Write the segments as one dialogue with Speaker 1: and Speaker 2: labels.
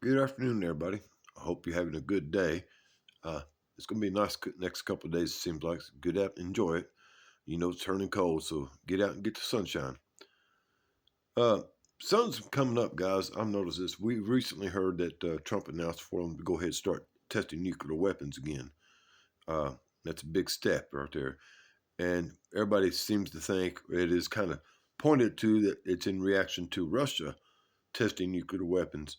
Speaker 1: Good afternoon, everybody. I hope you're having a good day. Uh, it's going to be a nice next couple of days. It seems like get out and enjoy it. You know, it's turning cold, so get out and get the sunshine. Uh, Sun's coming up, guys. I've noticed this. We recently heard that Trump announced for them to go ahead and start testing nuclear weapons again. Uh, that's a big step right there. And everybody seems to think it is kind of pointed to that it's in reaction to Russia testing nuclear weapons.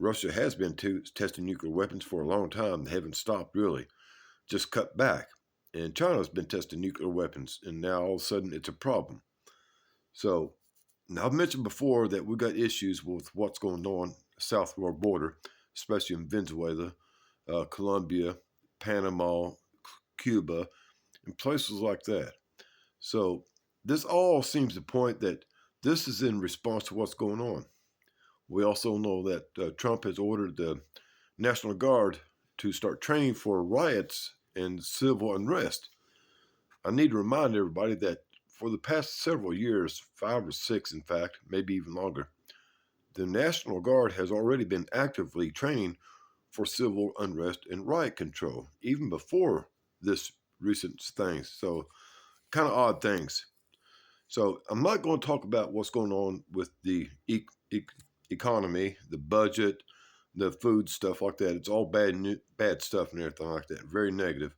Speaker 1: Russia has been testing nuclear weapons for a long time. They haven't stopped really, just cut back. And China's been testing nuclear weapons, and now all of a sudden it's a problem. So now I've mentioned before that we got issues with what's going on south of our border, especially in Venezuela, Colombia, Panama, Cuba, and places like that. So this all seems to point that this is in response to what's going on. We also know that Trump has ordered the National Guard to start training for riots and civil unrest. I need to remind everybody that for the past several years, 5 or 6 in fact, maybe even longer, the National Guard has already been actively training for civil unrest and riot control, even before this recent thing. So, kind of odd things. So, I'm not going to talk about what's going on with the economy, the budget, the food stuff like that. It's all bad stuff and everything like that. Very negative.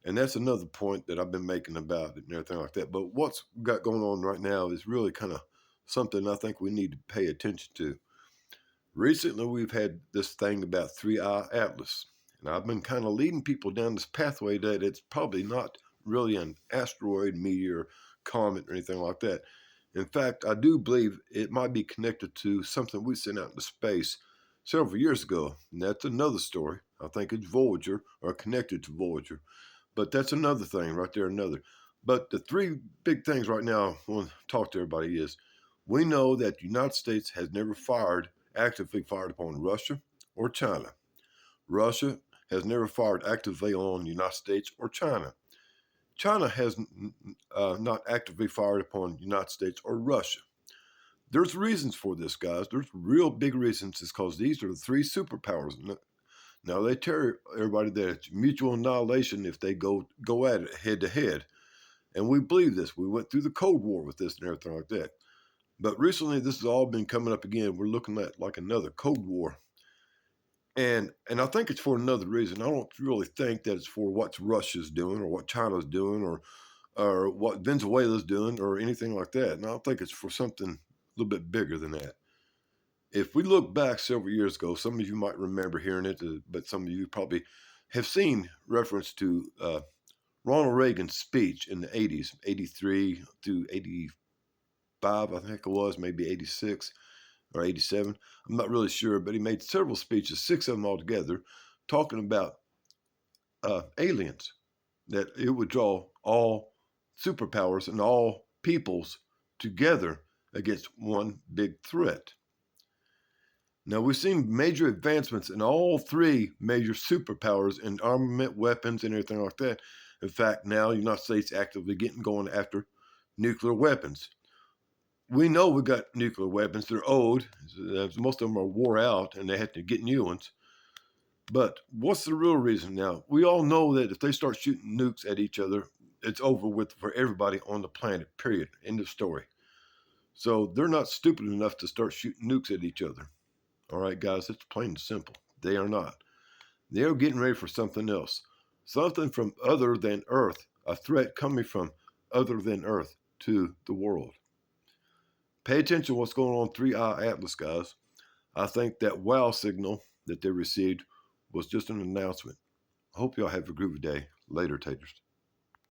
Speaker 1: And that's another point that I've been making about it and everything like that. But what's got going on right now is really kind of something I think we need to pay attention to. Recently, we've had this thing about 3-eye Atlas. And I've been kind of leading people down this pathway that it's probably not really an asteroid, meteor, comet, or anything like that. In fact, I do believe it might be connected to something we sent out into space several years ago. And that's another story. I think it's Voyager or connected to Voyager. But that's another thing right there, another. But the three big things right now I want to talk to everybody is we know that the United States has never actively fired upon Russia or China. Russia has never fired actively on the United States or China. China has not actively fired upon the United States or Russia. There's reasons for this, guys. There's real big reasons. It's because these are the three superpowers. Now they tell everybody that it's mutual annihilation if they go at it head to head, and we believe this. We went through the Cold War with this and everything like that. But recently, this has all been coming up again. We're looking at like another Cold War, and I think it's for another reason. I don't really think that it's for what Russia's doing or what China's doing or what Venezuela's doing or anything like that. And I think it's for something a little bit bigger than that. If we look back several years ago, some of you might remember hearing it, but some of you probably have seen reference to Ronald Reagan's speech in the 80s, 83 to 85, I think it was, maybe 86 or 87. I'm not really sure, but he made several speeches, 6 of them altogether, talking about aliens, that it would draw all superpowers and all peoples together against one big threat. Now, we've seen major advancements in all three major superpowers in armament, weapons, and everything like that. In fact, now the United States actively getting going after nuclear weapons. We know we got nuclear weapons. They're old. Most of them are wore out, and they have to get new ones. But what's the real reason now? We all know that if they start shooting nukes at each other, it's over with for everybody on the planet, period. End of story. So they're not stupid enough to start shooting nukes at each other. All right, guys, it's plain and simple. They are not. They are getting ready for something else. Something from other than Earth, a threat coming from other than Earth to the world. Pay attention to what's going on 3-eye Atlas, guys. I think that wow signal that they received was just an announcement. I hope y'all have a groovy day. Later, taters.